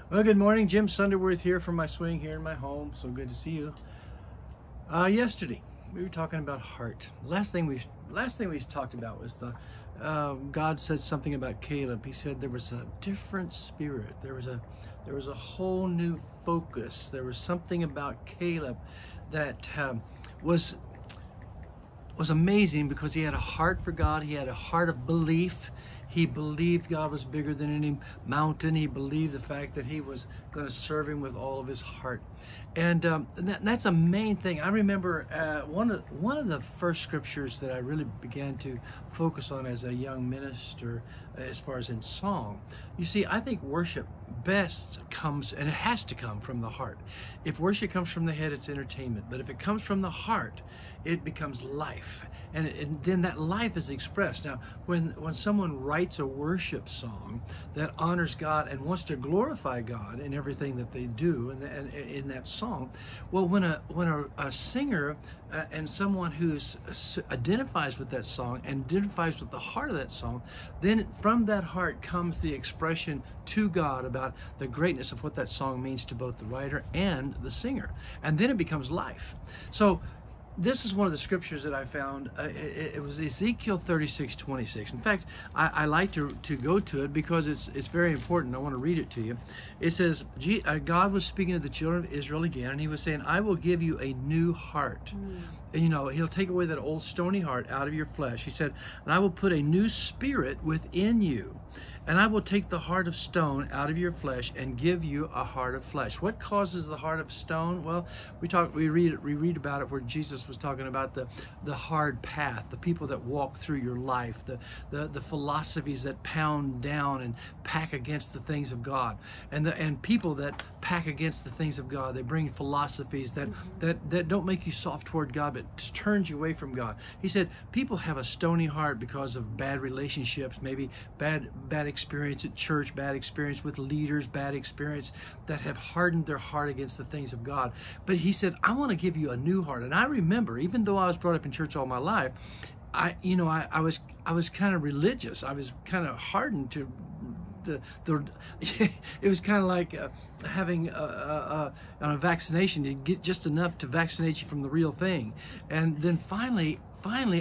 Well, good morning. Jim Sunderwirth here from my swing here in my home. So good to see you. Yesterday we were talking about heart. Last thing we talked about was God said something about Caleb. He said there was a different spirit. There was a whole new focus. There was something about Caleb that was amazing because he had a heart for God. He had a heart of belief. He believed God was bigger than any mountain. He believed the fact that he was going to serve him with all of his heart. And that's a main thing. I remember one of the first scriptures that I really began to focus on as a young minister, as far as in song. You see, I think worship best comes, and it has to come from the heart. If worship comes from the head, it's entertainment. But if it comes from the heart, it becomes life. And then that life is expressed. Now, when someone writes a worship song that honors God and wants to glorify God in everything that they do in that song, well, when a singer and someone who identifies with that song and identifies with the heart of that song, then from that heart comes the expression to God about the greatness of what that song means to both the writer and the singer. And then it becomes life. So this is one of the scriptures that I found. It was Ezekiel 36:26. In fact, I like to go to it because it's very important. I want to read it to you. It says, God was speaking to the children of Israel again, and he was saying, I will give you a new heart. And, he'll take away that old stony heart out of your flesh. He said, and I will put a new spirit within you. And I will take the heart of stone out of your flesh and give you a heart of flesh. What causes the heart of stone? Well, we read about it where Jesus was talking about the hard path, the people that walk through your life, the philosophies that pound down and pack against the things of God, and people that pack against the things of God. They bring philosophies that don't make you soft toward God, but turns you away from God. He said people have a stony heart because of bad relationships, maybe bad experience at church, bad experience with leaders, bad experience that have hardened their heart against the things of God. But he said, I want to give you a new heart. And I remember, even though I was brought up in church all my life, I was kind of religious. I was kind of hardened to it was kind of like having a vaccination. You get just enough to vaccinate you from the real thing. And then finally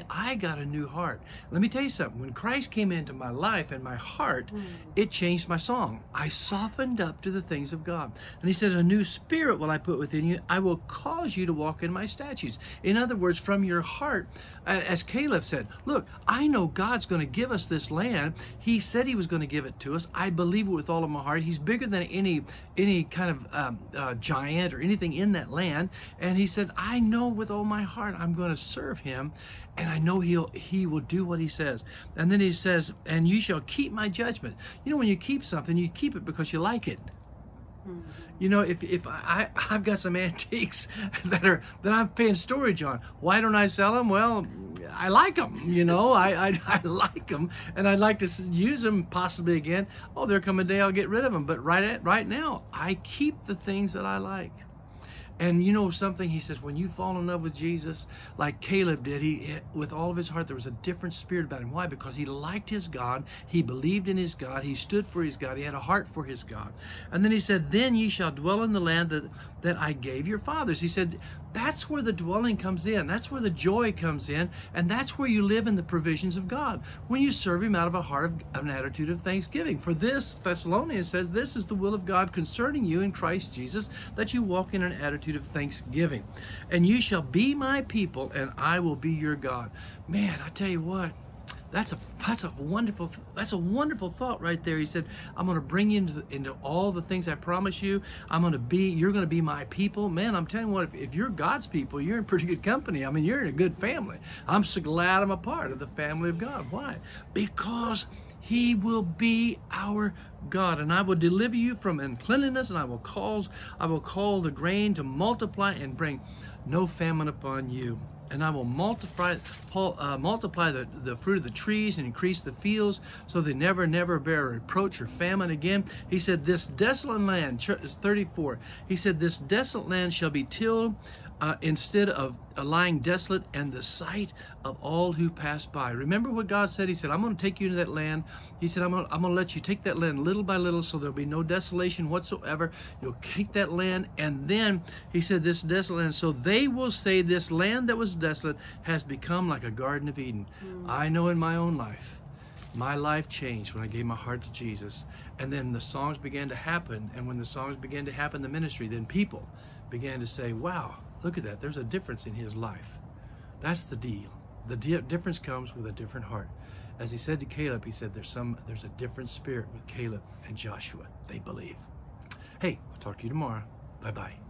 I got a new heart. Let me tell you something. When Christ came into my life and my heart, it changed my song. I softened up to the things of God. And he said, a new spirit will I put within you. I will cause you to walk in my statutes. In other words, from your heart, as Caleb said, look, I know God's going to give us this land. He said he was going to give it to us. I believe it with all of my heart. He's bigger than any kind of giant or anything in that land. And he said, I know with all my heart I'm going to serve him. And I know he will do what he says. And then he says, and you shall keep my judgment. When you keep something, you keep it because you like it. If I've got some antiques that I'm paying storage on, why don't I sell them? Well, I like them. I like them, and I'd like to use them possibly again. Oh, there come a day I'll get rid of them. But right now, I keep the things that I like. And something, he says, when you fall in love with Jesus, like Caleb did, he with all of his heart, there was a different spirit about him. Why? Because he liked his God. He believed in his God. He stood for his God. He had a heart for his God. And then he said, then ye shall dwell in the land that I gave your fathers. He said, that's where the dwelling comes in. That's where the joy comes in. And that's where you live in the provisions of God, when you serve him out of a heart of an attitude of thanksgiving. For this, Thessalonians says, this is the will of God concerning you in Christ Jesus, that you walk in an attitude of thanksgiving. And you shall be my people, and I will be your God. Man, I tell you what, that's a wonderful thought right there. He said, I'm going to bring you into all the things I promise you. You're going to be my people. Man, I'm telling you what, if you're God's people, you're in pretty good company. I mean, you're in a good family. I'm so glad I'm a part of the family of God. Why? Because he will be our God, and I will deliver you from uncleanness, and I will call the grain to multiply and bring no famine upon you. And I will multiply the fruit of the trees and increase the fields, so they never bear reproach or famine again. He said, this desolate land, 34, he said, this desolate land shall be tilled instead of lying desolate and the sight of all who pass by. Remember what God said? He said, I'm going to take you into that land. He said, I'm going to let you take that land little by little, so there'll be no desolation whatsoever. You'll take that land. And then he said, this desolate land, so they will say this land that was desolate has become like a Garden of Eden. I know in my own life, my life changed when I gave my heart to Jesus. And then the songs began to happen. And when the songs began to happen, the ministry, then people began to say, wow, look at that. There's a difference in his life. That's the deal. The difference comes with a different heart. As he said to Caleb, he said, there's a different spirit with Caleb and Joshua. They believe. Hey, I'll talk to you tomorrow. Bye-bye.